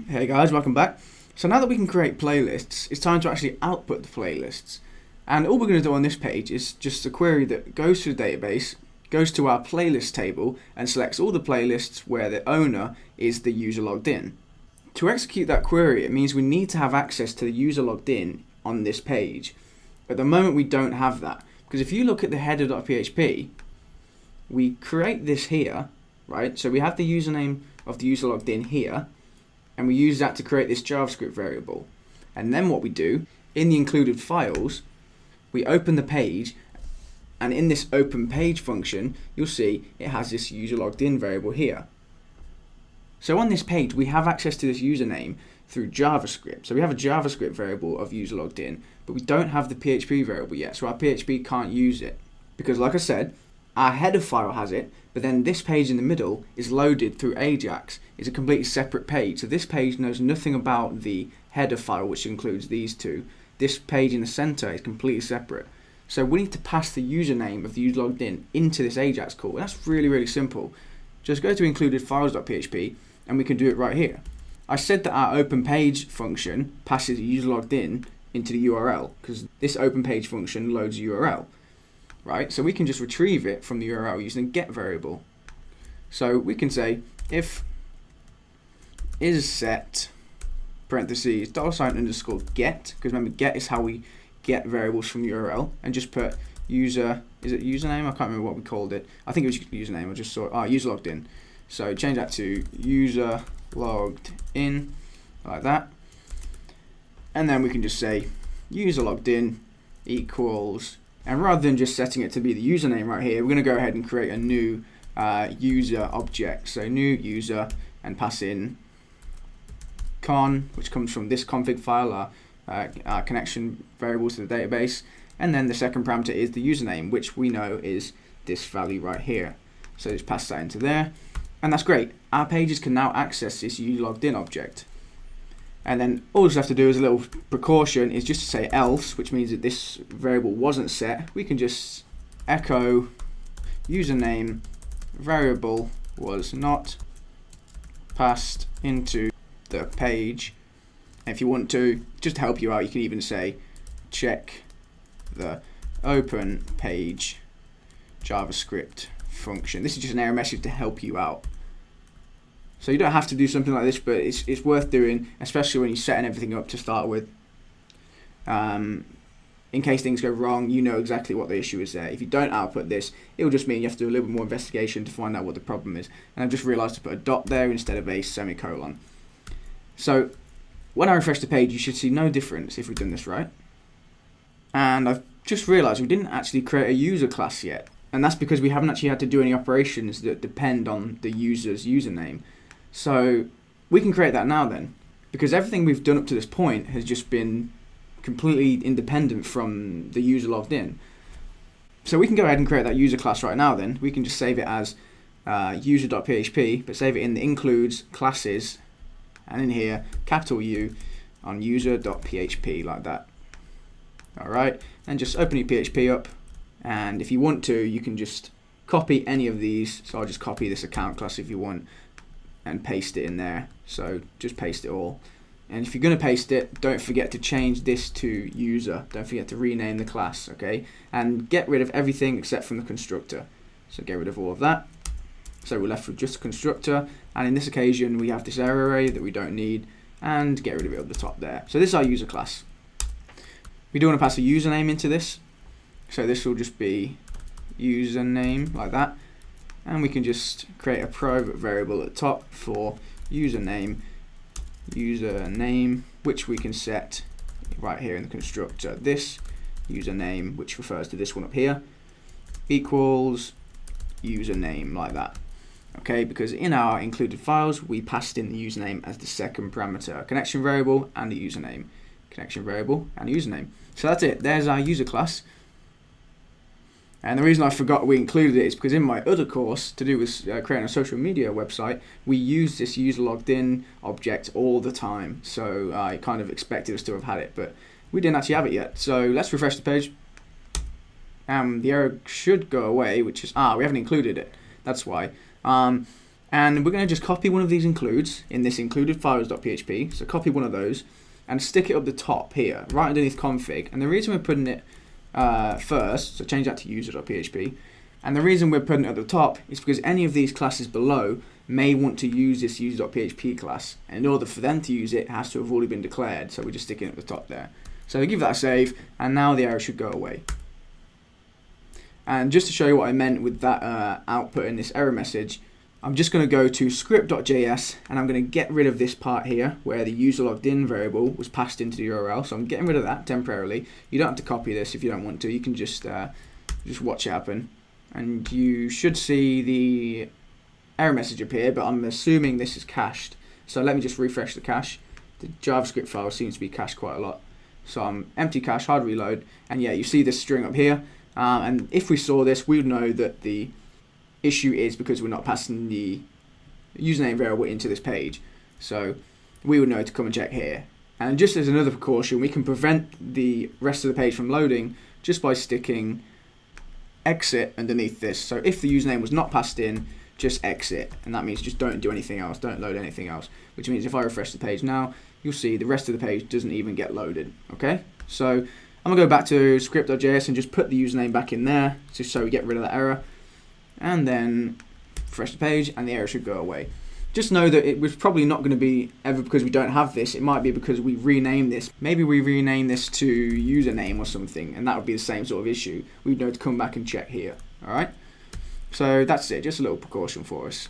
Hey guys, welcome back. So now that we can create playlists, it's time to actually output the playlists. And all we're going to do on this page is just a query that goes to the database, goes to our playlist table, and selects all the playlists where the owner is the user logged in. To execute that query, it means we need to have access to the user logged in on this page. At the moment, we don't have that, because if you look at the header.php, we create this here, right? So we have the username of the user logged in here, and we use that to create this JavaScript variable. And then what we do, in the included files, we open the page, and in this open page function, you'll see it has this user logged in variable here. So on this page, we have access to this username through JavaScript. So we have a JavaScript variable of user logged in, but we don't have the PHP variable yet, so our PHP can't use it. Because like I said, our header file has it, but then this page in the middle is loaded through Ajax. It's a completely separate page. So this page knows nothing about the header file, which includes these two. This page in the center is completely separate. So we need to pass the username of the user logged in into this Ajax call. And that's really, really simple. Just go to included files.php and we can do it right here. I said that our open page function passes user logged in into the URL because this open page function loads URL. Right, so we can just retrieve it from the URL using the get variable. So we can say if is set parentheses $_get, because remember get is how we get variables from URL, and just put user, is it username? I can't remember what we called it. I think it was username. I just saw user logged in. So change that to user logged in like that, and then we can just say user logged in equals. And rather than just setting it to be the username right here, we're going to go ahead and create a new user object. So new user, and pass in con, which comes from this config file, our connection variable to the database. And then the second parameter is the username, which we know is this value right here. So just pass that into there. And that's great. Our pages can now access this user logged in object. And then all we have to do as a little precaution is just to say else, which means that this variable wasn't set. We can just echo username variable was not passed into the page. And if you want to, just to help you out, you can even say check the open page JavaScript function. This is just an error message to help you out. So you don't have to do something like this, but it's worth doing, especially when you're setting everything up to start with. In case things go wrong, you know exactly what the issue is there. If you don't output this, it will just mean you have to do a little bit more investigation to find out what the problem is. And I've just realized to put a dot there instead of a semicolon. So when I refresh the page, you should see no difference if we've done this right. And I've just realized we didn't actually create a user class yet. And that's because we haven't actually had to do any operations that depend on the user's username. So we can create that now then, because everything we've done up to this point has just been completely independent from the user logged in. So we can go ahead and create that user class right now then. We can just save it as user.php, but save it in the includes classes, and in here, capital U on user.php like that. Alright, and just open your PHP up, and if you want to, you can just copy any of these. So I'll just copy this account class if you want, and paste it in there. So just paste it all. And if you're going to paste it, don't forget to change this to user. Don't forget to rename the class, okay? And get rid of everything except from the constructor. So get rid of all of that. So we're left with just a constructor. And in this occasion, we have this error array that we don't need, and get rid of it at the top there. So this is our user class. We do want to pass a username into this. So this will just be username like that. And we can just create a private variable at the top for username, which we can set right here in the constructor. This username, which refers to this one up here, equals username like that. Okay, because in our included files, we passed in the username as the second parameter, a connection variable and a username, connection variable and a username. So that's it. There's our user class. And the reason I forgot we included it is because in my other course to do with creating a social media website, we use this user logged in object all the time. So I kind of expected us to have had it, but we didn't actually have it yet. So let's refresh the page. The error should go away, which is, we haven't included it. That's why. And we're going to just copy one of these includes in this included files.php. So copy one of those and stick it up the top here, right underneath config. And the reason we're putting it first, so change that to user.php. And the reason we're putting it at the top is because any of these classes below may want to use this user.php class. And in order for them to use it, it has to have already been declared. So we're just sticking it at the top there. So give that a save, and now the error should go away. And just to show you what I meant with that output in this error message, I'm just going to go to script.js and I'm going to get rid of this part here where the user logged in variable was passed into the URL. So I'm getting rid of that temporarily. You don't have to copy this if you don't want to. You can just watch it happen. And you should see the error message appear, but I'm assuming this is cached. So let me just refresh the cache. The JavaScript file seems to be cached quite a lot. So I'm empty cache, hard reload, and yeah, you see this string up here. And if we saw this, we would know that the issue is because we're not passing the username variable into this page. So we would know to come and check here. And just as another precaution, we can prevent the rest of the page from loading just by sticking exit underneath this. So if the username was not passed in, just exit, and that means just don't do anything else, don't load anything else, which means if I refresh the page now, you'll see the rest of the page doesn't even get loaded. Okay, so I'm gonna go back to script.js and just put the username back in there just so we get rid of that error, and then refresh the page and the error should go away. Just know that it was probably not going to be ever because we don't have this. It might be because we rename this. Maybe we rename this to username or something, and that would be the same sort of issue. We'd know to come back and check here. All right. So that's it. Just a little precaution for us.